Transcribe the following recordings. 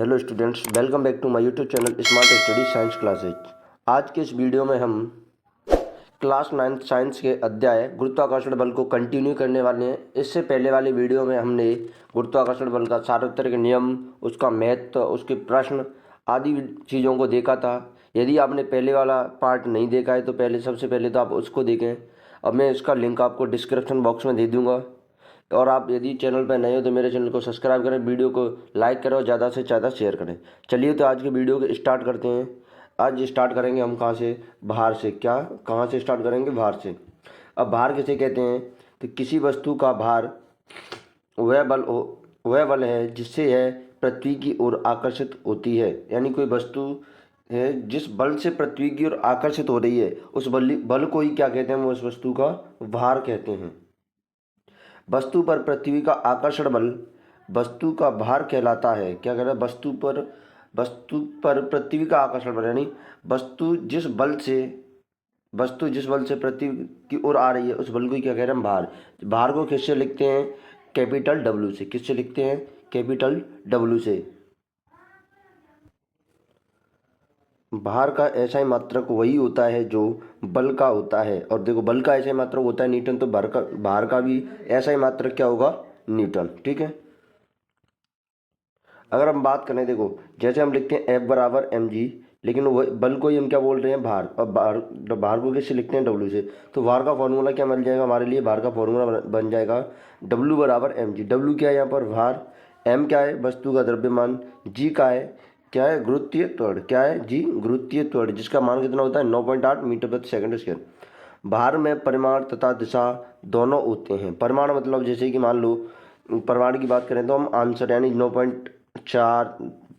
Hello students, welcome back to my YouTube channel smart study science classes. आज के इस video में हम क्लास 9 साइंस के अध्याय गुरुत्वाकर्षण बल को कंटिन्यू करने वाले हैं। इससे पहले वाले वीडियो में हमने गुरुत्वाकर्षण बल का सार्वत्रिक नियम, उसका महत्व, उसके प्रश्न आदि चीज़ों को देखा था। यदि आपने पहले वाला पार्ट नहीं देखा है तो सबसे पहले तो आप उसको देखें। अब मैं इसका लिंक आपको डिस्क्रिप्शन बॉक्स में दे दूँगा। और आप यदि चैनल पर नए हो तो मेरे चैनल को सब्सक्राइब करें, वीडियो को लाइक करें और ज़्यादा से ज़्यादा शेयर करें। चलिए तो आज के वीडियो को स्टार्ट करते हैं। आज स्टार्ट करेंगे हम कहाँ से? बाहर से। कहाँ से स्टार्ट करेंगे? बाहर से। अब भार किसे कहते हैं? तो किसी वस्तु का भार वह बल है जिससे यह पृथ्वी की ओर आकर्षित होती है। यानी कोई वस्तु है जिस बल से पृथ्वी की ओर आकर्षित हो रही है, उस बल को ही क्या कहते हैं? उस वस्तु का भार कहते हैं। वस्तु पर पृथ्वी का आकर्षण बल वस्तु का भार कहलाता है। क्या कहना है? वस्तु पर पृथ्वी का आकर्षण बल, यानी वस्तु जिस बल से पृथ्वी की ओर आ रही है, उस बल को क्या कह रहे हैं? हम भार। भार को किससे लिखते हैं? कैपिटल डब्ल्यू से। किससे लिखते हैं? कैपिटल डब्ल्यू से। भार का ऐसा मात्रक वही होता है जो बल का होता है। और देखो, बल का ऐसा मात्रक होता है न्यूटन, तो भार का भी ऐसा ही मात्रक क्या होगा? न्यूटन। ठीक है। अगर हम बात करें, देखो जैसे हम लिखते हैं F बराबर mg, लेकिन वह बल को ही हम क्या बोल रहे हैं? भार। और भार को किससे लिखते हैं? W से। तो भार का फॉर्मूला क्या बन जाएगा हमारे लिए? भार का फॉर्मूला बन जाएगा W बराबर mg। W क्या है यहाँ पर? भार। m क्या है? वस्तु का द्रव्यमान। g का है क्या है? गुरुत्वीय त्वरण। क्या है? g गुरुत्वीय त्वरण, जिसका मान कितना होता है? 9.8 मीटर प्रति सेकंड स्क्वायर। भार में परिमाण तथा दिशा दोनों होते हैं। परिमाण मतलब जैसे कि मान लो परिमाण की बात करें तो हम आंसर यानी 9.4,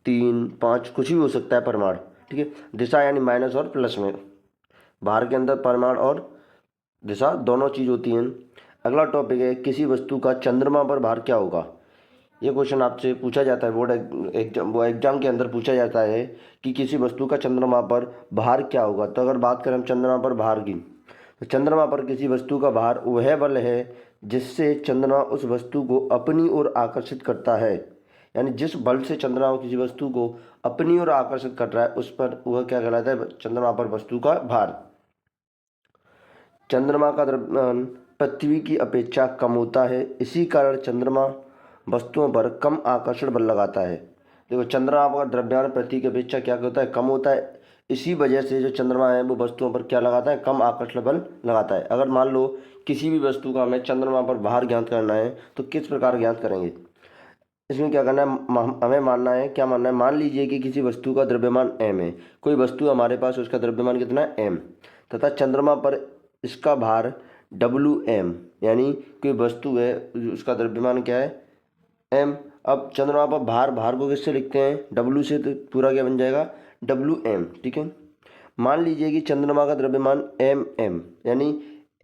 3, 5 कुछ भी हो सकता है परिमाण। ठीक है। दिशा यानी माइनस और प्लस में। भार के अंदर परिमाण और दिशा दोनों चीज होती हैं। अगला टॉपिक है, किसी वस्तु का चंद्रमा पर भार क्या होगा? ये क्वेश्चन आपसे पूछा जाता है बोर्ड एग्जाम के अंदर पूछा जाता है कि किसी वस्तु का चंद्रमा पर भार क्या होगा। तो अगर बात करें हम चंद्रमा पर भार की, तो चंद्रमा पर किसी वस्तु का भार वह बल है जिससे चंद्रमा उस वस्तु को अपनी ओर आकर्षित करता है। यानी जिस बल से चंद्रमा किसी वस्तु को अपनी ओर आकर्षित कर रहा है, उस पर वह क्या कहलाता है? चंद्रमा पर वस्तु का भार। चंद्रमा का द्रव्यमान पृथ्वी की अपेक्षा कम होता है, इसी कारण चंद्रमा वस्तुओं पर कम आकर्षण बल लगाता है। देखो, चंद्रमा का द्रव्यमान पृथ्वी की अपेक्षा क्या होता है? कम होता है। इसी वजह से जो चंद्रमा है वो वस्तुओं पर क्या लगाता है? कम आकर्षण बल लगाता है। अगर मान लो किसी भी वस्तु का हमें चंद्रमा पर भार ज्ञात करना है तो किस प्रकार ज्ञात करेंगे? इसमें क्या करना है? हमें मानना है, क्या मानना है? मान लीजिए कि किसी वस्तु का द्रव्यमान m है। कोई वस्तु हमारे पास, उसका द्रव्यमान कितना है? m। तथा चंद्रमा पर इसका भार Wm, यानी कोई वस्तु है उसका द्रव्यमान क्या है? m। अब चंद्रमा पर भार को किससे लिखते हैं? W से। तो पूरा क्या बन जाएगा? Wm। ठीक है। मान लीजिए कि चंद्रमा का द्रव्यमान mm, यानी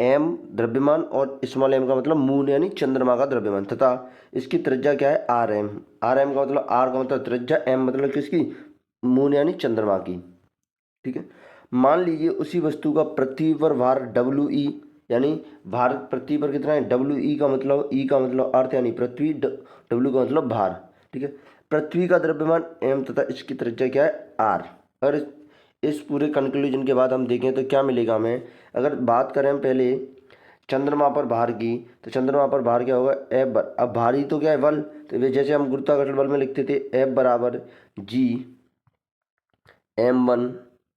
m द्रव्यमान और स्मॉल m का मतलब मून यानी चंद्रमा का द्रव्यमान, तथा इसकी त्रिज्या क्या है? rm। rm का मतलब, r का मतलब त्रिज्या, m मतलब किसकी? मून यानी चंद्रमा की। ठीक है। मान लीजिए उसी वस्तु का पृथ्वी पर भार we, यानी भार पृथ्वी पर कितना है? we का मतलब, e का मतलब अर्थ यानी पृथ्वी, w का मतलब भार। ठीक है। पृथ्वी का द्रव्यमान m तथा इसकी त्रिज्या क्या है? r। और इस पूरे कंक्लूजन के बाद हम देखें तो क्या मिलेगा हमें? अगर बात करें हम पहले चंद्रमा पर भार की, तो चंद्रमा पर भार क्या होगा? F। अब भारी तो क्या है? बल। तो जैसे हम गुरुत्वाकर्षण बल में लिखते थे F बराबर G m1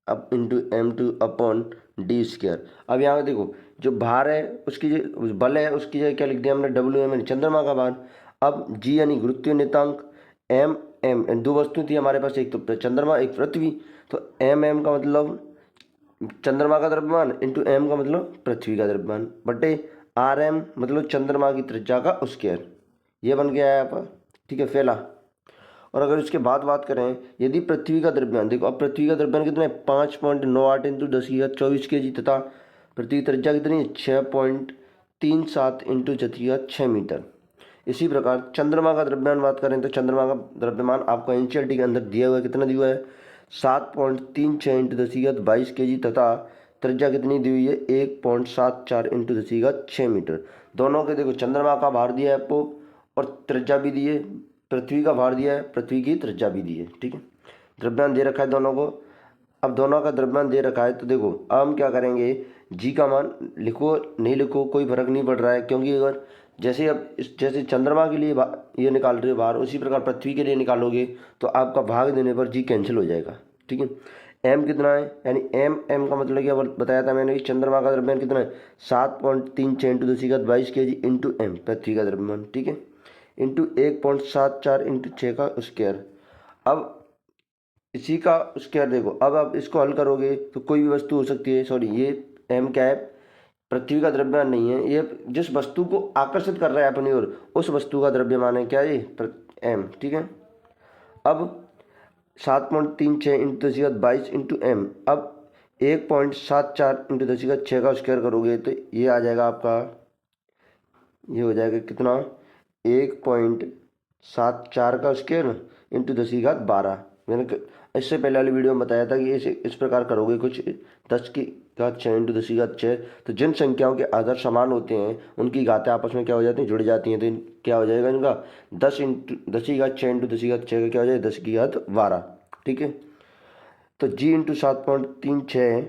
up into m2 upon D square. अब यहाँ देखो, जो भार है उसकी जो बल है उसकी जगह क्या लिख दिया हमने? Wm, यानी चंद्रमा का भार। अब G यानी गुरुत्वीय नियतांक, m दो वस्तु थी हमारे पास, एक तो चंद्रमा एक पृथ्वी। तो m का मतलब चंद्रमा का द्रव्यमान इंटू m का मतलब पृथ्वी का द्रव्यमान बटे rm मतलब चंद्रमा की त्रिज्या का स्क्वायर। ये बन गया है यहाँ पर। ठीक है, पहला। और अगर इसके बाद बात करें, यदि पृथ्वी का द्रव्यमान, देखो अब पृथ्वी का द्रव्यमान कितना है? 5.98 इंटू 10⁻24 kg, तथा पृथ्वी की त्रिज्या कितनी है? 6.37 इंटू 10⁻6 मीटर। इसी प्रकार चंद्रमा का द्रव्यमान बात करें तो चंद्रमा का द्रव्यमान आपको एनसीईआरटी के अंदर दिया हुआ है। कितना दिया हुआ है? 7.36 इंटू 10⁻22 kg, तथा त्रिज्या कितनी दी हुई है? 1.74 इंटू 10⁻6 मीटर। दोनों के देखो, चंद्रमा का भार दिया है आपको और त्रिज्या भी दी है पृथ्वी का भार दिया है, पृथ्वी की त्रिज्या भी दी है, ठीक है। द्रव्यमान दे रखा है दोनों को। अब दोनों का द्रव्यमान दे रखा है तो देखो अब हम क्या करेंगे, जी का मान लिखो नहीं लिखो कोई फर्क नहीं पड़ रहा है, क्योंकि अगर जैसे अब जैसे चंद्रमा के लिए ये निकाल रहे हो बाहर, उसी प्रकार पृथ्वी के लिए निकालोगे तो आपका भाग देने पर जी कैंसिल हो जाएगा, ठीक है। एम कितना है, यानी एम का मतलब क्या बताया था मैंने कि चंद्रमा का द्रव्यमान कितना है, 7.36 इंटू 10⁻22 kg इंटू एम पृथ्वी का द्रव्यमान, ठीक है, इंटू 1.74 इंटू 6 का स्क्वायर। अब इसी का स्क्वायर देखो, अब आप इसको हल करोगे तो कोई भी वस्तु हो सकती है, सॉरी ये एम क्या है, पृथ्वी का द्रव्यमान नहीं है, ये जिस वस्तु को आकर्षित कर रहा है अपनी ओर उस वस्तु का द्रव्यमान है क्या, ये एम, ठीक है। अब 7.36 इंटू 10⁻22 इंटू एम, अब 1.74 इंटू 10⁻6 का स्क्वायर करोगे तो ये आ जाएगा आपका, ये हो जाएगा कितना, 1.74 का स्क्वायर इंटू 10⁻12। मैंने इससे पहले वाली वीडियो में बताया था कि इस प्रकार करोगे कुछ 10⁻6 इंटू 10⁻6, तो जिन संख्याओं के आधार समान होते हैं उनकी घातें आपस में क्या हो जाती हैं, जुड़ जाती हैं, तो क्या हो जाएगा इनका 10 इंटू 10⁻6 इंटू 10⁻6 का क्या हो जाएगा 10⁻12, ठीक है। तो जी इंटू 7.36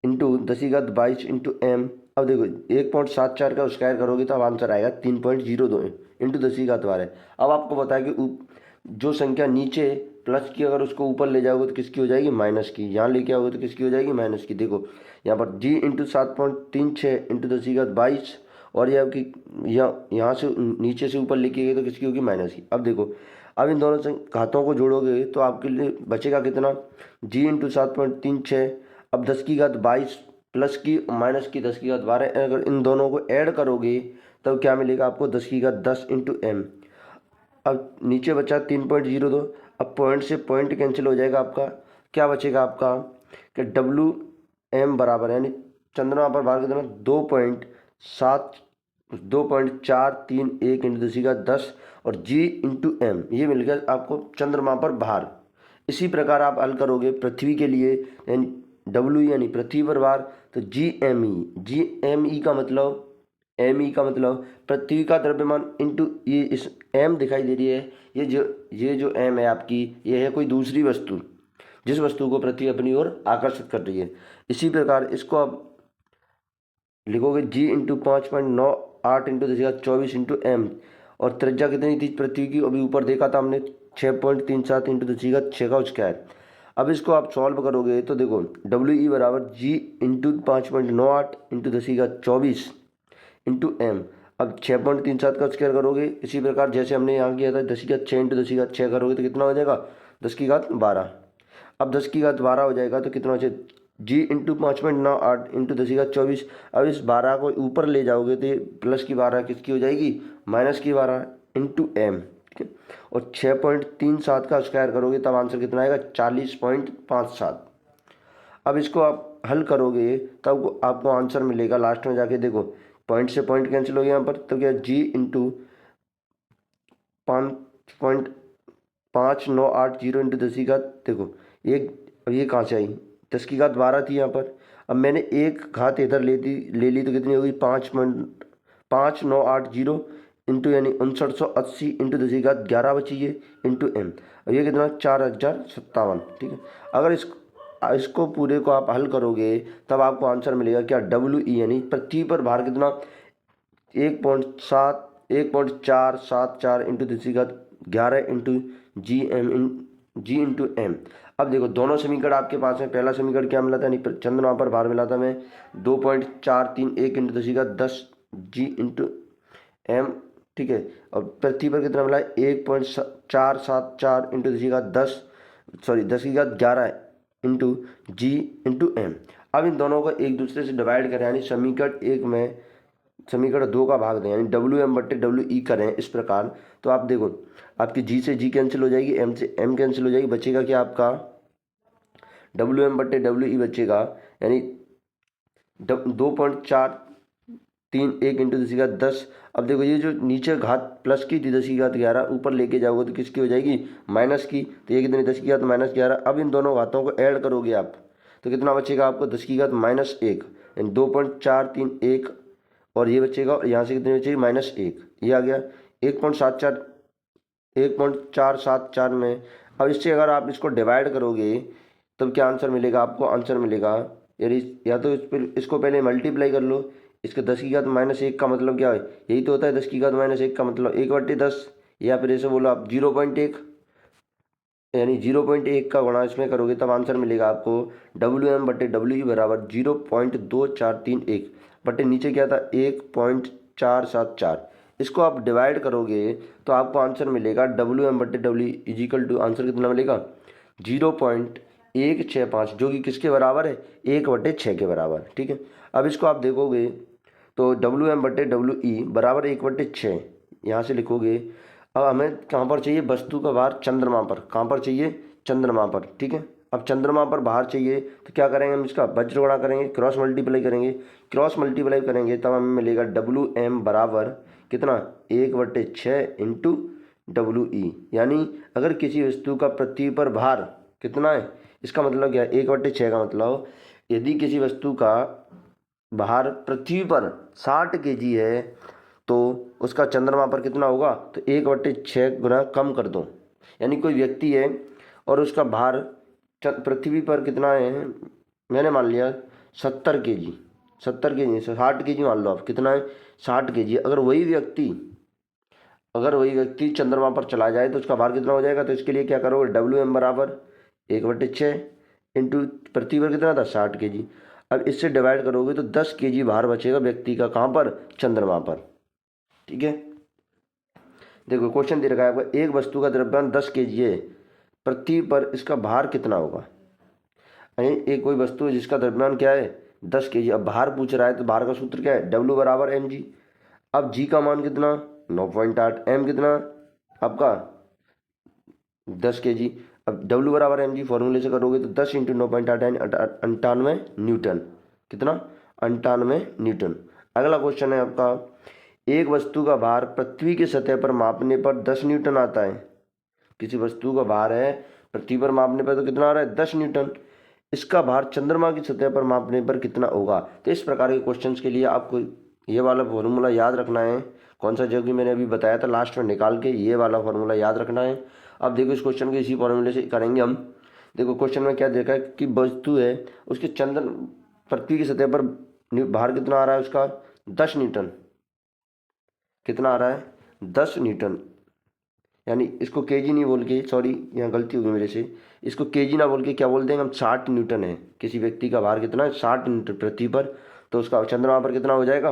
इंटू 10⁻22 इंटू एम, अब देखो 1.74 का स्क्वायर करोगे तो अब आंसर आएगा 3.02 इंटू 10⁻12। अब आपको बताया कि जो संख्या नीचे प्लस की अगर उसको ऊपर ले जाओगे तो किसकी हो जाएगी, माइनस की, यहाँ लेके आओगे तो किसकी हो जाएगी, माइनस की। देखो यहाँ पर जी इंटू 7.36 इंटू 10⁻22 और ये आपकी यहाँ से नीचे से ऊपर लेके गए तो किसकी होगी, माइनस की। अब देखो अब इन दोनों घातों को जोड़ोगे तो आपके लिए बचेगा कितना, जी इंटू 7.36, अब 10⁻22 प्लस की माइनस की 10⁻12, अगर इन दोनों को ऐड करोगे तब क्या मिलेगा आपको 10⁻10 इंटू एम। अब नीचे बचा 3.02, अब पॉइंट से पॉइंट कैंसिल हो जाएगा, आपका क्या बचेगा आपका कि डब्ल्यू एम बराबर, यानी चंद्रमा पर भार कितना 2.431 इंटू 10⁻10 और जी इंटू एम, ये मिल गया आपको चंद्रमा पर भार। इसी प्रकार आप हल करोगे पृथ्वी के लिए, यानी डब्ल्यू यानी पृथ्वी पर भार, तो जी एम ई का मतलब पृथ्वी का द्रव्यमान इंटू ये इस एम दिखाई दे रही है, ये जो एम है आपकी, ये है कोई दूसरी वस्तु जिस वस्तु को पृथ्वी अपनी ओर आकर्षित कर रही है। इसी प्रकार इसको आप लिखोगे जी इंटू 5.98 इंटू 10⁻24 इंटू एम, और त्रिज्या कितनी थी पृथ्वी की, अभी ऊपर देखा था हमने 6.37 इंटू 10⁻6 का स्क्वायर। अब इसको आप सॉल्व करोगे तो देखो डब्ल्यू ई बराबर जी इंटू 5.98 इंटू 10⁻24 इंटू एम, अब 6.37 का स्क्वायर करोगे इसी प्रकार जैसे हमने यहाँ किया था 10⁻6 इंटू 10⁻6 करोगे तो कितना हो जाएगा 10⁻12। अब 10⁻12 हो जाएगा तो कितना हो जाएगा जी इंटू 5.98 इंटू 10⁻24। अब इस 12 को ऊपर ले जाओगे तो ये प्लस की 12 किसकी हो जाएगी, माइनस की 12 इंटू एम, ठीक है। और 6.37 का स्क्वायर करोगे तब आंसर कितना आएगा 40.57। अब इसको आप हल करोगे तब आपको आंसर मिलेगा लास्ट में जाके, देखो पॉइंट से पॉइंट कैंसिल हो गया यहाँ पर, तो क्या जी इंटू 5.5980 इंटू 10 देखो ये कहाँ से आई 10⁻12 थी यहाँ पर। अब मैंने एक घात इधर ले ली तो कितनी होगी 5.5980 इंटू यानी 5980 इंटू 10⁻11 बची है इंटू एम, और ये कितना 4057, ठीक है। अगर इसको पूरे को आप हल करोगे तब आपको आंसर मिलेगा क्या डब्ल्यू ई, यानी पृथ्वी पर भार कितना 1.474 इंटू 10⁻11 इंटू जी इंटू एम। अब देखो दोनों समीकरण आपके पास में, पहला समीकरण क्या मिला था, यानी चंद्रमा पर भार मिला था मैं 2.431 इंटू 10⁻10 जी इंटू एम, ठीक है। और पृथ्वी पर कितना मिला 1.474 इंटू 10⁻11 इंटू जी इंटू एम। अब इन दोनों को एक दूसरे से डिवाइड करें, यानी समीकरण 1 में समीकरण 2 का भाग दें, यानी डब्ल्यू एम बट्टे डब्ल्यू ई करें इस प्रकार, तो आप देखो आपकी जी से जी कैंसिल हो जाएगी, एम से एम कैंसिल हो जाएगी, बचेगा क्या आपका डब्ल्यू एम बट्टे डब्ल्यू ई बचेगा, यानी 2.431 इंटू 10⁻10। अब देखो ये जो नीचे घात प्लस की थी 10⁻11 ऊपर लेके जाओगे तो किसकी हो जाएगी माइनस की, तो ये कितनी 10⁻11। अब इन दोनों घातों को ऐड करोगे आप तो कितना बचेगा आपको 10⁻−1, यानी 2.431 और ये बचेगा, और यहाँ से कितनी बचेगी -1, ये आ गया। 1.74 1.474 में। अब इससे अगर आप इसको डिवाइड करोगे तब क्या आंसर मिलेगा आपको? आंसर मिलेगा यानी या तो इसको पहले मल्टीप्लाई कर लो। इसके 10 की घात -1 का मतलब क्या है? यही तो होता है 10 की घात -1 का मतलब 1/10, या फिर ऐसे बोलो आप 0.1, यानी 0.1 का गुणा इसमें करोगे तब आंसर मिलेगा आपको WM/WE बराबर 0.2431 बटे नीचे क्या था 1.474। इसको आप डिवाइड करोगे तो आपको आंसर मिलेगा WM/WE इजिकल टू आंसर कितना मिलेगा 0.165, जो कि किसके बराबर है 1/6 के बराबर। ठीक है, अब इसको आप देखोगे तो WM/WE बराबर 1/6 यहाँ से लिखोगे। अब हमें कहाँ पर चाहिए? वस्तु का भार चंद्रमा पर। कहाँ पर चाहिए? चंद्रमा पर। ठीक है, अब चंद्रमा पर भार चाहिए तो क्या करेंगे हम? इसका वज्र गुणा करेंगे, क्रॉस मल्टीप्लाई करेंगे। क्रॉस मल्टीप्लाई करेंगे तब हमें मिलेगा WM बराबर कितना 1/6 इंटू WE। यानी अगर किसी वस्तु का पृथ्वी पर भार कितना है, इसका मतलब क्या है 1/6 का मतलब यदि किसी वस्तु का भार पृथ्वी पर 60 kg है तो उसका चंद्रमा पर कितना होगा? तो 1/6 गुना कम कर दो। यानी कोई व्यक्ति है और उसका भार पृथ्वी पर कितना है, मैंने मान लिया 70 kg, 70 kg 60 kg मान लो आप, कितना है 60 kg। अगर वही व्यक्ति चंद्रमा पर चला जाए तो उसका भार कितना हो जाएगा? तो इसके लिए क्या करोगे WM बराबर 1/6 इंटू पृथ्वी पर कितना था 60 kg। अब इससे डिवाइड करोगे तो 10 kg भार बचेगा व्यक्ति का, कहाँ पर? चंद्रमा पर। ठीक है, देखो क्वेश्चन दे रखा है आपको, एक वस्तु का द्रव्यमान 10 kg है, पृथ्वी पर इसका भार कितना होगा? यानी एक कोई वस्तु है जिसका द्रव्यमान क्या है 10 kg। अब भार पूछ रहा है तो भार का सूत्र क्या है? W बराबर mg। अब g का मान कितना 9.8, m कितना आपका 10 kg। अब W बराबर mg फॉर्मूले से करोगे तो 10 इंटू 9.8 यानी 98 न्यूटन। कितना? 98 न्यूटन। अगला क्वेश्चन है आपका, एक वस्तु का भार पृथ्वी की सतह पर मापने पर 10 न्यूटन आता है। किसी वस्तु का भार है पृथ्वी पर मापने पर तो कितना आ रहा है 10 न्यूटन। इसका भार चंद्रमा की सतह पर मापने पर कितना होगा? तो इस प्रकार के क्वेश्चंस के लिए आपको ये वाला फॉर्मूला याद रखना है। कौन सा? जो कि मैंने अभी बताया था लास्ट में निकाल के, ये वाला फॉर्मूला याद रखना है। अब देखो इस क्वेश्चन को इसी फॉर्मूले से करेंगे हम। देखो क्वेश्चन में क्या देखा है कि वस्तु है उसके पृथ्वी की सतह पर भार कितना आ रहा है उसका 10 न्यूटन। कितना आ रहा है 10 न्यूटन। यानी इसको केजी नहीं बोल के, सॉरी यहाँ गलती होगी मेरे से, इसको केजी ना बोल के क्या बोल देंगे हम 60 न्यूटन है। किसी व्यक्ति का भार कितना है 60 न्यूटन पृथ्वी पर, तो उसका चंद्रमा पर कितना हो जाएगा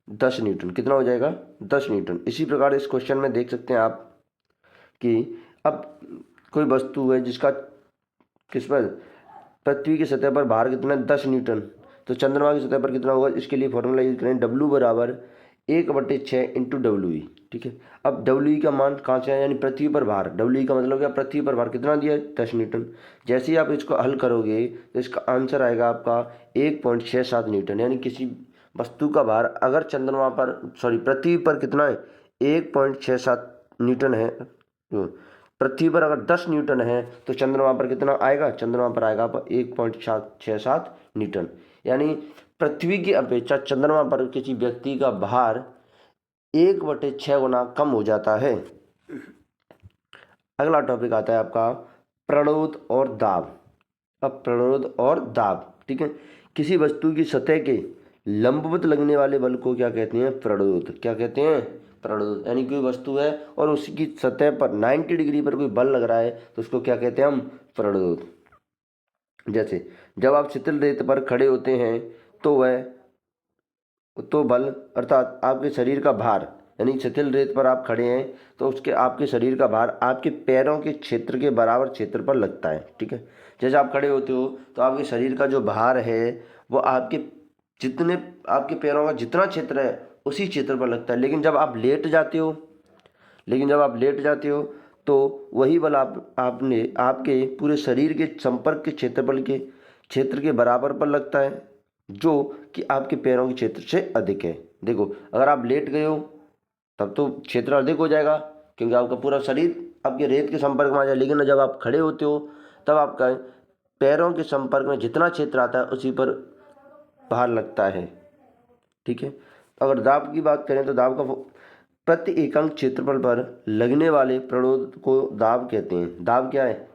10 न्यूटन। कितना हो जाएगा 10 न्यूटन। इसी प्रकार इस क्वेश्चन में देख सकते हैं आप कि अब कोई वस्तु है जिसका किस पर पृथ्वी की सतह पर भार कितना है 10 न्यूटन, तो चंद्रमा की सतह पर कितना होगा? इसके लिए फॉर्मूला यूज करें W बराबर 1/6 इंटू WE। ठीक है, अब WE का मान कहाँ से आया? यानी पृथ्वी पर भार। WE का मतलब क्या? पृथ्वी पर भार कितना दिया है 10 न्यूटन। जैसे ही आप इसको हल करोगे तो इसका आंसर आएगा आपका 1.67 न्यूटन। यानी किसी वस्तु का भार अगर चंद्रमा पर पृथ्वी पर कितना है 1.67 न्यूटन है, पृथ्वी पर अगर 10 न्यूटन है तो चंद्रमा पर कितना आएगा? चंद्रमा पर आएगा 1.67 न्यूटन। यानी पृथ्वी की अपेक्षा चंद्रमा पर किसी व्यक्ति का भार 1/6 गुना कम हो जाता है। अगला टॉपिक आता है आपका प्रणोद और दाब। अब प्रणोद और दाब, ठीक है, किसी वस्तु की सतह के लंबवत लगने वाले बल को क्या कहते हैं? प्रणोद। क्या कहते हैं? प्रणोद। यानी कोई वस्तु है और उसकी सतह पर 90 डिग्री पर कोई बल लग रहा है तो उसको क्या कहते हैं हम? प्रणोद। जैसे जब आप शिथिल रेत पर खड़े होते हैं तो बल अर्थात आपके शरीर का भार, यानी शिथिल रेत पर आप खड़े हैं तो उसके आपके शरीर का भार आपके पैरों के क्षेत्र के बराबर क्षेत्र पर लगता है। ठीक है, जैसे आप खड़े होते हो तो आपके शरीर का जो भार है वो आपके पैरों का जितना क्षेत्र है उसी क्षेत्र पर लगता है। लेकिन जब आप लेट जाते हो तो वही बल आपने आपके पूरे शरीर के संपर्क के क्षेत्रफल के क्षेत्र के बराबर पर लगता है, जो कि आपके पैरों के क्षेत्र से अधिक है। देखो अगर आप लेट गए हो तब तो क्षेत्र अधिक हो जाएगा क्योंकि आपका पूरा शरीर आपके रेत के संपर्क में आ जाए। लेकिन जब आप खड़े होते हो तब आपका पैरों के संपर्क में जितना क्षेत्र आता है उसी पर भार लगता है। ठीक है, तो अगर दाब की बात करें तो दाब का प्रति एकांक क्षेत्रफल पर लगने वाले प्रणोद को दाब कहते हैं। दाब क्या है?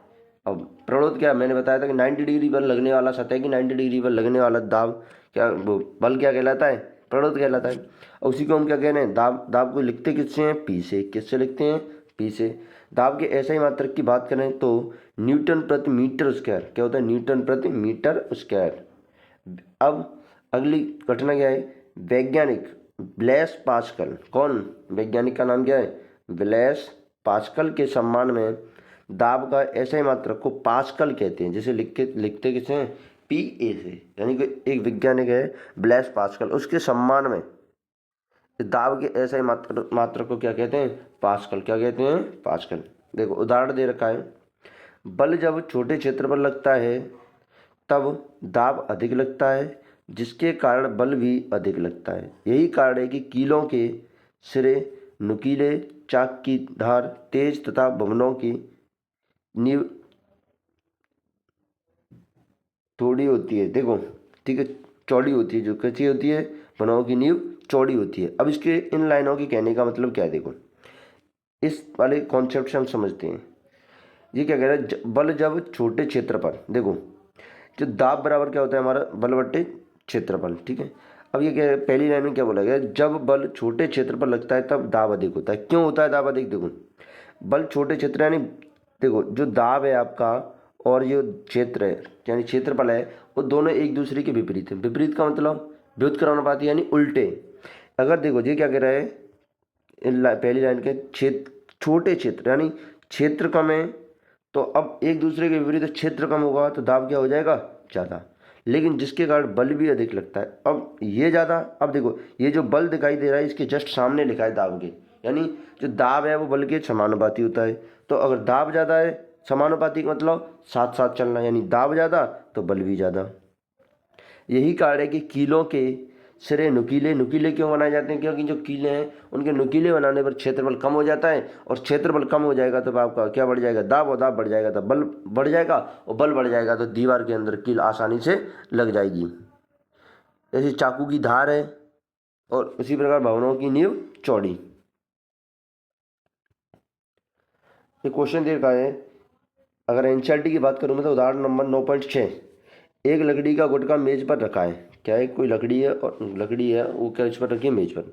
अब प्रणोद क्या है? मैंने बताया था कि 90 डिग्री पर लगने वाला सतह की 90 डिग्री पर लगने वाला दाब क्या, वो बल क्या कहलाता है? प्रणोद कहलाता है। और उसी को हम क्या कह रहे हैं? दाब। दाब को लिखते किससे हैं? पी से। किससे लिखते हैं? पी से। दाब के ऐसा ही मात्रक की बात करें तो न्यूटन प्रति मीटर स्क्वायर। क्या होता है? न्यूटन प्रति मीटर स्क्वायर। अब अगली घटना क्या है? वैज्ञानिक ब्लेस पास्कल। कौन वैज्ञानिक का नाम क्या है? ब्लेस पास्कल के सम्मान में दाब का ऐसे मात्रक को पास्कल कहते हैं, जिसे लिखते किसे हैं? पी ए से। यानी कि एक वैज्ञानिक है ब्लेस पास्कल, उसके सम्मान में दाब के ऐसे मात्रक को क्या कहते हैं? पास्कल। क्या कहते हैं? पास्कल। देखो उदाहरण दे रखा है। बल जब छोटे क्षेत्र पर लगता है तब दाब अधिक लगता है, जिसके कारण बल भी अधिक लगता है। यही कारण है कि कीलों के सिरे नुकीले, चाक की धार तेज तथा भवनों की नींव थोड़ी होती है। देखो ठीक है, चौड़ी होती है। जो कैसी होती है? भवनों की नींव चौड़ी होती है। अब इसके इन लाइनों के कहने का मतलब क्या है? देखो इस वाले कॉन्सेप्ट से हम समझते हैं। ये क्या कह रहा है? बल जब छोटे क्षेत्र पर, देखो जो दाब बराबर क्या होता है? हमारा बल बट्टे क्षेत्रफल। ठीक है। अब ये क्या है? पहली लाइन में क्या बोला गया? जब बल छोटे क्षेत्र पर लगता है तब दाब अधिक होता है। क्यों होता है दाब अधिक? देखो बल छोटे क्षेत्र यानी देखो जो दाब है आपका और ये क्षेत्र है यानी क्षेत्रफल है, वो दोनों एक दूसरे के विपरीत है। विपरीत का मतलब व्युत्क्रमानुपाती यानी उल्टे। अगर देखो ये क्या कह रहा है? पहली लाइन के क्षेत्र छोटे क्षेत्र यानी क्षेत्र कम है, तो अब एक दूसरे के विपरीत क्षेत्र कम होगा तो दाब क्या हो जाएगा? ज़्यादा। लेकिन जिसके कारण बल भी अधिक लगता है। अब ये ज़्यादा, अब देखो ये जो बल दिखाई दे रहा है इसके जस्ट सामने लिखा है दाब के, यानी जो दाब है वो बल के समानुपाती होता है। तो अगर दाब ज़्यादा है, समानुपाती का मतलब साथ साथ चलना, यानी दाब ज़्यादा तो बल भी ज़्यादा। यही कारण है कि कीलों के सिरे नुकीले। नुकीले क्यों बनाए जाते हैं? क्योंकि जो कीले हैं उनके नुकीले बनाने पर क्षेत्रफल कम हो जाता है, और क्षेत्रफल कम हो जाएगा तो आपका क्या बढ़ जाएगा? दाब। और दाब बढ़ जाएगा तो बल बढ़ जाएगा, और बल बढ़ जाएगा तो दीवार के अंदर कील आसानी से लग जाएगी। जैसे चाकू की धार है, और उसी प्रकार भवनों की नींव चौड़ी। ये क्वेश्चन दे रखा है। अगर एनसीईआरटी की बात करूँ मैं तो उदाहरण नंबर 9.6। एक लकड़ी का गुटका मेज पर रखा है। क्या है? कोई लकड़ी है, और लकड़ी है वो क्या इस पर रखी है? मेज पर।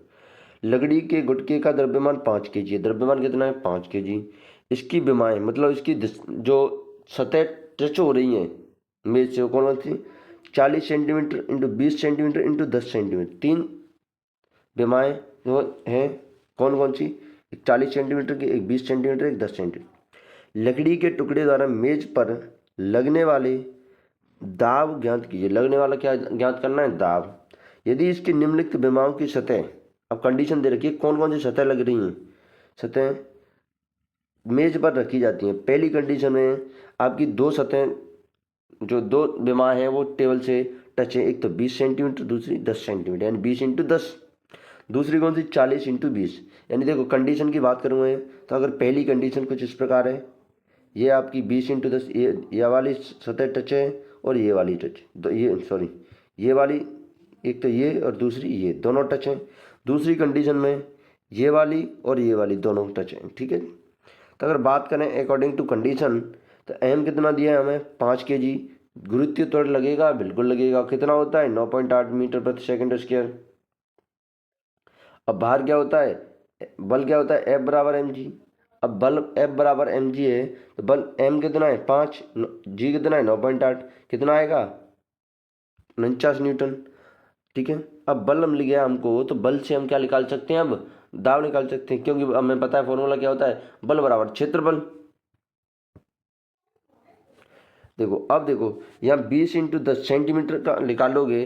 लकड़ी के गुटके का द्रव्यमान 5 kg है। द्रव्यमान कितना है? 5 kg। इसकी विमाएँ मतलब इसकी जो सतह टच हो रही हैं मेज से, वो कौन सी? 40 centimetre into 20 centimetre into 10 centimetre. 3 विमाएँ जो हैं कौन कौन सी? एक 40 सेंटीमीटर की, एक 20 सेंटीमीटर, एक 10 सेंटीमीटर। लकड़ी के टुकड़े द्वारा मेज पर लगने वाले दाब ज्ञात कीजिए। लगने वाला क्या ज्ञात करना है? दाब। यदि इसकी निम्नलिखित विमाओं की सतह, अब कंडीशन दे रखी है कौन कौन सी सतह लग रही हैं, सतह मेज पर रखी जाती हैं। पहली कंडीशन में आपकी दो सतह, जो दो विमा हैं वो टेबल से टच है। एक तो 20 सेंटीमीटर, दूसरी 10 सेंटीमीटर, यानी 20 इंटू 10। दूसरी कौन सी? 40 इंटू 20। यानी देखो कंडीशन की बात करूँ मैं तो अगर पहली कंडीशन कुछ इस प्रकार है, ये आपकी 20 इंटू 10, ये वाली सतह टच है और ये वाली टच, तो ये सॉरी ये वाली, एक तो ये और दूसरी ये, दोनों टच हैं। दूसरी कंडीशन में ये वाली और ये वाली दोनों टच हैं। ठीक है। तो अगर बात करें अकॉर्डिंग टू कंडीशन, तो एम कितना दिया है हमें? 5 kg। गुरुत्वीय त्वरण लगेगा? बिल्कुल लगेगा। कितना होता है? 9.8 मीटर प्रति सेकंड स्क्वायर। अब भार क्या होता है? बल क्या होता है? एफ बराबर एम जी। अब बल एफ बराबर एम जी है तो बल एम कितना है? 5, जी कितना है? 9.8। कितना आएगा? 49 न्यूटन। ठीक है। अब बल हम लिख गया हमको, तो बल से हम क्या निकाल सकते हैं? अब दाब निकाल सकते हैं, क्योंकि हमें पता है फॉर्मूला क्या होता है? बल बराबर क्षेत्रफल। देखो अब देखो यहाँ 20 इंटू 10 सेंटीमीटर का निकालोगे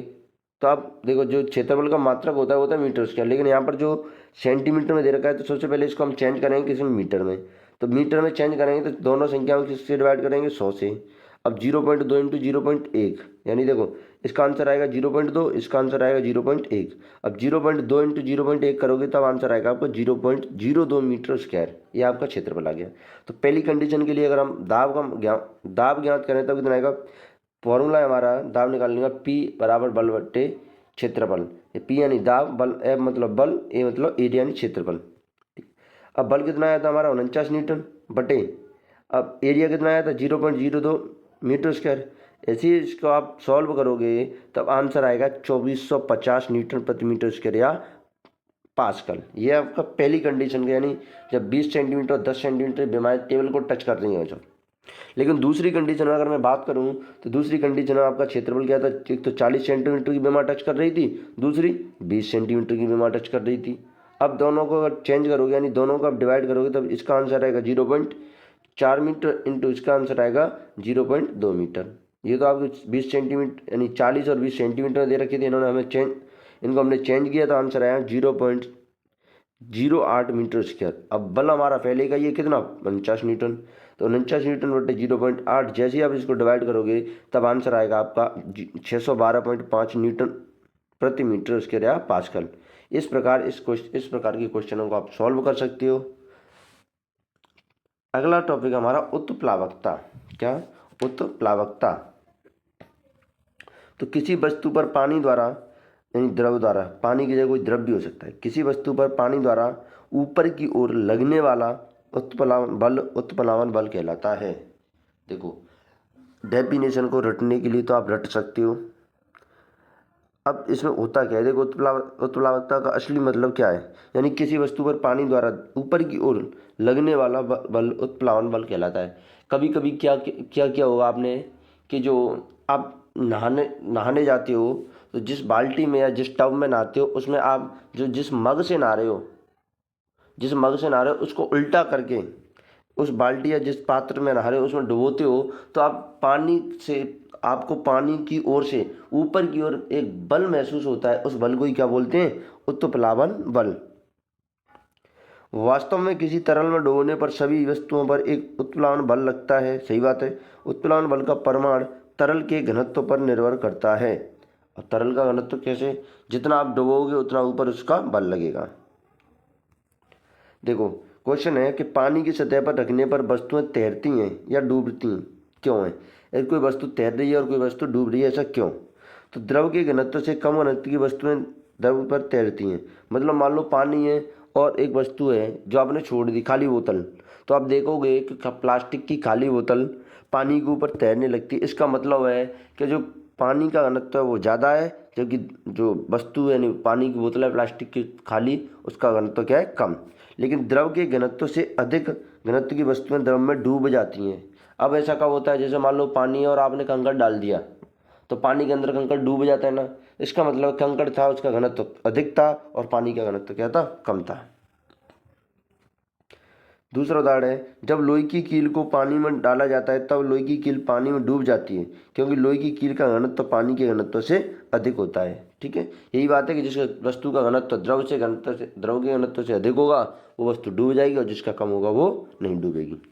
तो आप देखो जो क्षेत्रफल का मात्रक होता है वो होता है मीटर स्क्वायर, लेकिन यहाँ पर जो सेंटीमीटर में दे रखा है तो सबसे पहले इसको हम चेंज करेंगे किसी में? मीटर में। तो मीटर में चेंज करेंगे तो दोनों संख्याओं को किससे डिवाइड करेंगे? 100 से। अब 0.2 इंटू 0.1, यानी देखो इसका आंसर आएगा 0.2, इसका आंसर आएगा 0.1। अब 0.2 इंटू 0.1 करोगे तब आंसर आएगा आपको 0.02 मीटर स्क्वायर। ये आपका क्षेत्रफल आ गया। तो पहली कंडीशन के लिए अगर हम दाब ज्ञात करें तब कितना आएगा? फॉर्मूला है हमारा दाब निकालने का, पी बराबर बल बट्टे क्षेत्रफल। पी यानी दाब, बल एफ मतलब बल, ए मतलब एरिया यानी क्षेत्रफल। अब बल कितना आया था हमारा 49 न्यूटन बटे, अब एरिया कितना आया था 0.02 मीटर स्क्वायर। ऐसे ही इसको आप सॉल्व करोगे तब आंसर आएगा 2450 न्यूटन प्रति मीटर स्क्वायर या पास्कल। ये आपका पहली कंडीशन का, यानी जब 20 सेंटीमीटर और 10 सेंटीमीटर विमाएँ टेबल को टच कर रही हैं जब। लेकिन दूसरी कंडीशन में अगर मैं बात करूं तो दूसरी कंडीशन में आपका क्षेत्रफल क्या था, एक तो 40 सेंटीमीटर की विमा टच कर रही थी, दूसरी 20 सेंटीमीटर की विमा टच कर रही थी। अब दोनों को अगर चेंज करोगे यानी दोनों को आप डिवाइड करोगे तब इसका आंसर आएगा 0.4 मीटर इंटू इसका आंसर आएगा 0.2 मीटर। ये तो आपको 20 सेंटीमीटर यानी 40 और 20 सेंटीमीटर दे रखे थे, इन्होंने हमें इनको हमने चेंज किया तो आंसर आया 0.08 मीटर स्क्वायर। अब बल हमारा पहले का ये कितना 49 न्यूटन, तो 49 न्यूटन बटे 0.8, जैसे ही आप इसको डिवाइड करोगे तब आंसर आएगा आपका 612.5 न्यूटन प्रति मीटर स्क्वायर या पास्कल। इस प्रकार प्रकार के क्वेश्चनों को आप सॉल्व कर सकते हो। अगला टॉपिक हमारा उत्प्लावकता। क्या? उत्प्लावकता। तो किसी वस्तु पर पानी द्वारा यानी द्रव द्वारा, पानी की जगह कोई द्रव भी हो सकता है, किसी वस्तु पर पानी द्वारा ऊपर की ओर लगने वाला उत्प्लावन बल कहलाता है। देखो डेफिनेशन को रटने के लिए तो आप रट सकते हो। अब इसमें होता क्या है, देखो उत्प्लावकता का असली मतलब क्या है, यानी किसी वस्तु पर पानी द्वारा ऊपर की ओर लगने वाला बल उत्प्लावन बल कहलाता है। कभी कभी क्या क्या क्या होगा आपने कि जो आप नहाने जाते हो तो जिस बाल्टी में या जिस टब में नहाते हो उसमें आप जिस मग से नहा रहे हो उसको उल्टा करके उस बाल्टी या जिस पात्र में नहा रहे हो उसमें डुबोते हो तो आपको पानी की ओर से ऊपर की ओर एक बल महसूस होता है। उस बल को ही क्या बोलते हैं? उत्प्लावन बल। वास्तव में किसी तरल में डुबोने पर सभी वस्तुओं पर एक उत्प्लावन बल लगता है। सही बात है। उत्प्लावन बल का परिमाण तरल के घनत्व पर निर्भर करता है। अब तरल का घनत्व कैसे? जितना आप डुबोगे उतना ऊपर उसका बल लगेगा। देखो क्वेश्चन है कि पानी की सतह पर रखने पर वस्तुएं तैरती हैं या डूबती क्यों हैं? यदि कोई वस्तु तैर रही है और कोई वस्तु डूब रही है, ऐसा क्यों? तो द्रव के घनत्व से कम घनत्व की वस्तुएं द्रव पर तैरती हैं। मतलब मान लो पानी है और एक वस्तु है जो आपने छोड़ दी, खाली बोतल, तो आप देखोगे कि प्लास्टिक की खाली बोतल पानी के ऊपर तैरने लगती है। इसका मतलब है कि जो पानी का घनत्व है वो ज़्यादा है, जबकि जो वस्तु है यानी पानी की बोतल है प्लास्टिक की खाली, उसका घनत्व क्या है? कम। लेकिन द्रव के घनत्व से अधिक घनत्व की वस्तुएं द्रव में डूब जाती हैं। अब ऐसा कब होता है? जैसे मान लो पानी है और आपने कंकड़ डाल दिया तो पानी के अंदर कंकड़ डूब जाता है ना। इसका मतलब कंकड़ था उसका घनत्व अधिक था और पानी का घनत्व क्या था? कम था। दूसरा उदाहरण है, जब लोहे की कील को पानी में डाला जाता है तब लोहे की कील पानी में डूब जाती है, क्योंकि लोहे की कील का घनत्व पानी के घनत्व से अधिक होता है। ठीक है, यही बात है कि जिस वस्तु का घनत्व द्रव के घनत्व से अधिक होगा वो वस्तु डूब जाएगी और जिसका कम होगा वो नहीं डूबेगी।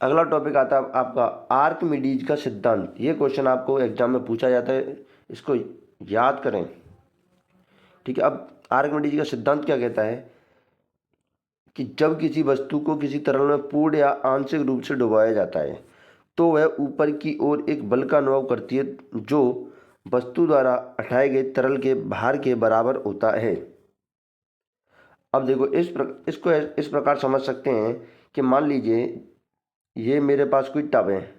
अगला टॉपिक आता है आपका आर्किमिडीज का सिद्धांत। ये क्वेश्चन आपको एग्जाम में पूछा जाता है, इसको याद करें। ठीक है, अब आर्किमिडीज का सिद्धांत क्या कहता है कि जब किसी वस्तु को किसी तरल में पूर्ण या आंशिक रूप से डुबाया जाता है तो वह ऊपर की ओर एक बल का अनुभव करती है जो वस्तु द्वारा हटाए गए तरल के भार के बराबर होता है। अब देखो इसको इस प्रकार समझ सकते हैं कि मान लीजिए ये मेरे पास कोई टब है,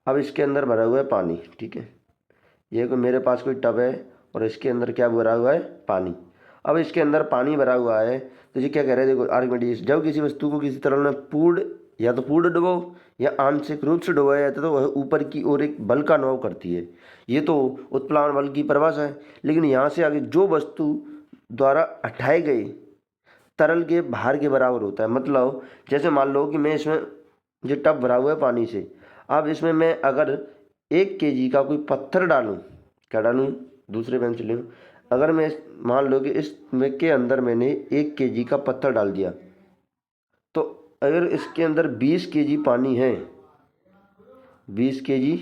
अब इसके अंदर भरा हुआ है पानी। ठीक है, ये कोई मेरे पास कोई टब है और इसके अंदर क्या भरा हुआ है? पानी। अब इसके अंदर पानी भरा हुआ है तो ये क्या कह रहे हैं? देखो आर्किमिडीज, जब किसी वस्तु को किसी तरल में पूर्ण डुबो या आंशिक रूप से डुबाया जाता है तो वह ऊपर की ओर एक बल का अनुभव करती है। ये तो उत्प्लावन बल की परिभाषा है। लेकिन यहाँ से आगे जो वस्तु द्वारा हटाए गए तरल के भार के बराबर होता है। मतलब जैसे मान लो कि मैं इसमें ये टब भरा हुआ है पानी से, अब इसमें मैं अगर 1 kg का कोई पत्थर डालूं, क्या डालूं? दूसरे पेन से ले लूं। अगर मैं मान लो कि इसमें के अंदर मैंने 1 kg का पत्थर डाल दिया तो अगर इसके अंदर 20 kg पानी है, 20 kg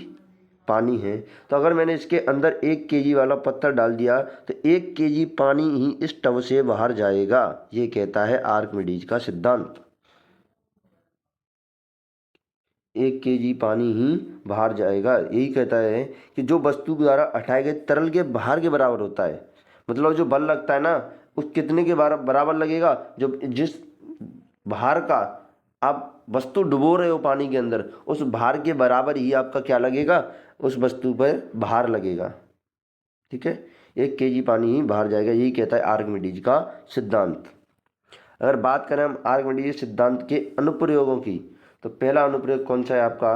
पानी है, तो अगर मैंने इसके अंदर 1 kg वाला पत्थर डाल दिया तो 1 kg पानी ही इस टब से बाहर जाएगा। ये कहता है आर्किमिडीज का सिद्धांत। 1 kg पानी ही बाहर जाएगा। यही कहता है कि जो वस्तु द्वारा हटाए गए तरल के भार के बराबर होता है। मतलब जो बल लगता है ना उस कितने के बराबर लगेगा, जो जिस भार का आप वस्तु डुबो रहे हो पानी के अंदर, उस भार के बराबर ही आपका क्या लगेगा, उस वस्तु पर भार लगेगा। ठीक है, 1 kg पानी ही बाहर जाएगा, यही कहता है आर्किमिडीज का सिद्धांत। अगर बात करें हम आर्किमिडीज सिद्धांत के अनुप्रयोगों की, तो पहला अनुप्रयोग कौन सा है आपका,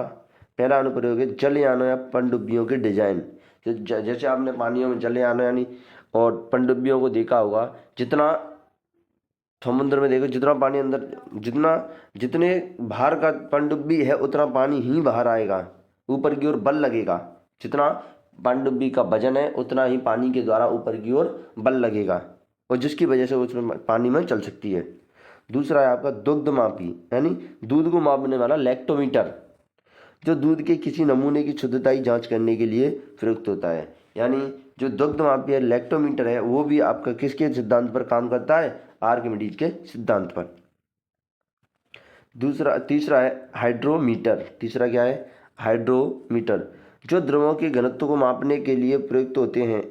पहला अनुप्रयोग है जलयानों या पनडुब्बियों के डिजाइन। जैसे आपने पानियों में जलयानों यानी और पनडुब्बियों को देखा होगा, जितना समुद्र में देखो जितना पानी अंदर, जितने भार का पनडुब्बी है उतना पानी ही बाहर आएगा, ऊपर की ओर बल लगेगा, जितना पनडुब्बी का वजन है उतना ही पानी के द्वारा ऊपर की ओर बल लगेगा, और जिसकी वजह से उसमें पानी में चल सकती है। दूसरा है आपका दुग्ध मापी यानी दूध को मापने वाला लैक्टोमीटर, जो दूध के किसी नमूने की शुद्धता की जांच करने के लिए प्रयुक्त होता है। यानी जो दुग्ध मापी है लैक्टोमीटर है, वो भी आपका किसके सिद्धांत पर काम करता है, आर्किमिडीज के सिद्धांत पर। तीसरा है हाइड्रोमीटर। तीसरा क्या है, हाइड्रोमीटर, जो द्रवों के घनत्व को मापने के लिए प्रयुक्त होते हैं।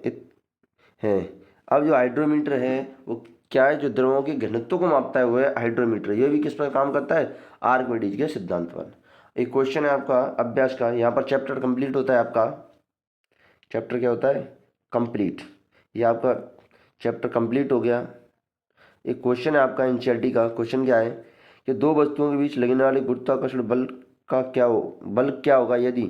अब जो हाइड्रोमीटर है वो क्या है, जो द्रवों के घनत्व को मापता है वो है हाइड्रोमीटर। ये भी किस पर काम करता है, आर्किमिडीज के सिद्धांत पर। एक क्वेश्चन है आपका अभ्यास का, यहाँ पर चैप्टर कंप्लीट होता है आपका। चैप्टर क्या होता है, कंप्लीट। ये आपका चैप्टर कंप्लीट हो गया। एक क्वेश्चन है आपका एनसीईआरटी का। क्वेश्चन क्या है कि दो वस्तुओं के बीच लगने वाले गुरुत्वाकर्षण बल का बल क्या होगा यदि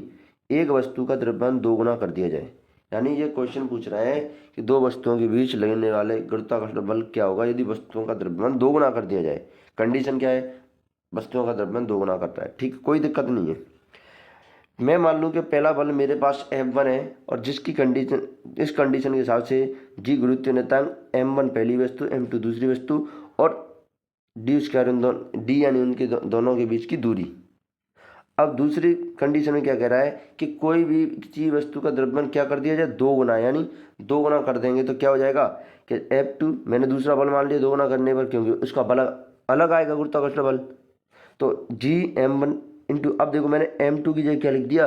एक वस्तु का द्रव्यमान 2 गुना कर दिया जाए। यानी ये क्वेश्चन पूछ रहा है कि दो वस्तुओं के बीच लगने वाले गुरुत्वाकर्षण बल क्या होगा यदि वस्तुओं का द्रव्यमान 2 गुना कर दिया जाए। कंडीशन क्या है, वस्तुओं का द्रव्यमान 2 गुना करता है। ठीक, कोई दिक्कत नहीं है। मैं मान लूँ कि पहला बल मेरे पास F1 है, और जिसकी कंडीशन, इस कंडीशन के हिसाब से जी गुरुत्व नियतांक M1 पहली वस्तु, M2 दूसरी वस्तु, और डी स्क्वायर डी यानी उनके दोनों के बीच की दूरी। अब दूसरी कंडीशन में क्या कह रहा है कि कोई भी किसी वस्तु का द्रव्यमान क्या कर दिया जाए, 2 गुना, यानी 2 गुना कर देंगे तो क्या हो जाएगा कि F2 मैंने दूसरा बल मान लिया 2 गुना करने पर, क्योंकि उसका बल अलग आएगा गुरुत्वाकर्षण बल, तो GM1 इंटू, अब देखो मैंने M2 की जगह क्या लिख दिया,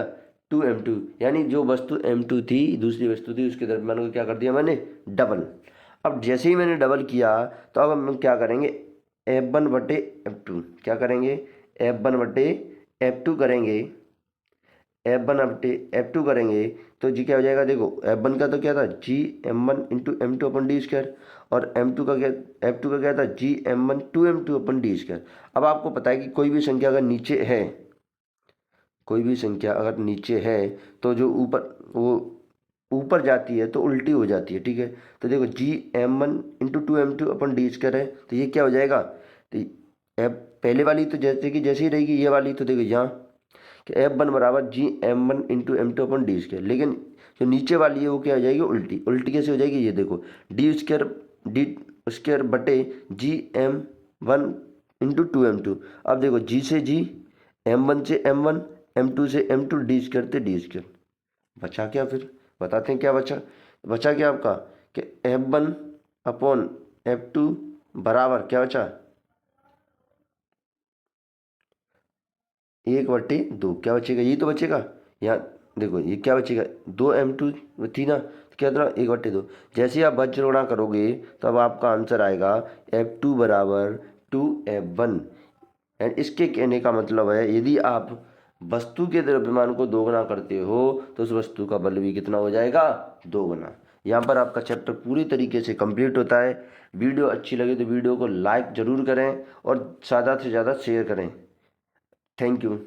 2M2, यानी जो वस्तु M2 थी दूसरी वस्तु थी उसके द्रव्यमान को क्या कर दिया मैंने, डबल। अब जैसे ही मैंने डबल किया तो अब हम क्या करेंगे, F1 बटे F2 क्या करेंगे, F1 बटे F2 करेंगे, F1 बटे F2 करेंगे तो जी क्या हो जाएगा, देखो F1 का तो क्या था GM1 इंटू M2 अपन डी स्क्वायर, और M2 का क्या, F2 का क्या था GM1 2M2 अपन डी स्क्वायर। अब आपको पता है कि कोई भी संख्या अगर नीचे है, कोई भी संख्या अगर नीचे है तो जो ऊपर जाती है तो उल्टी हो जाती है। ठीक है, तो देखो GM1 इंटू 2M2 अपन डी स्क्वायर है, तो ये क्या हो जाएगा, तो पहले वाली तो जैसे ही रहेगी, ये वाली तो देखो यहाँ कि F1 बराबर GM1 इंटू M2 अपन डी स्क्वायर, लेकिन जो नीचे वाली है वो क्या हो जाएगी, उल्टी। उल्टी कैसे हो जाएगी, ये देखो डी स्क्वायर बटे GM1 इंटू 2M2। अब देखो G से G, M1 से M1, M2 से M2, डी स्क्वायर से डी स्क्वायर, बचा क्या, फिर बताते हैं क्या बचा। बचा क्या आपका कि F1 अपॉन F2 बराबर क्या बचा, 1/2। क्या बचेगा, यही तो बचेगा। यहाँ देखो ये क्या बचेगा, 2M2 थी ना, तो क्या था 1/2। जैसे ही आप बज्रगुणा करोगे तो अब आपका आंसर आएगा F2 बराबर 2F1। एंड इसके कहने का मतलब है यदि आप वस्तु के द्रव्यमान को 2 गुना करते हो तो उस वस्तु का बल भी कितना हो जाएगा, 2 गुना। यहाँ पर आपका चैप्टर पूरी तरीके से कंप्लीट होता है। वीडियो अच्छी लगे तो वीडियो को लाइक ज़रूर करें और ज़्यादा से ज़्यादा शेयर करें। Thank you.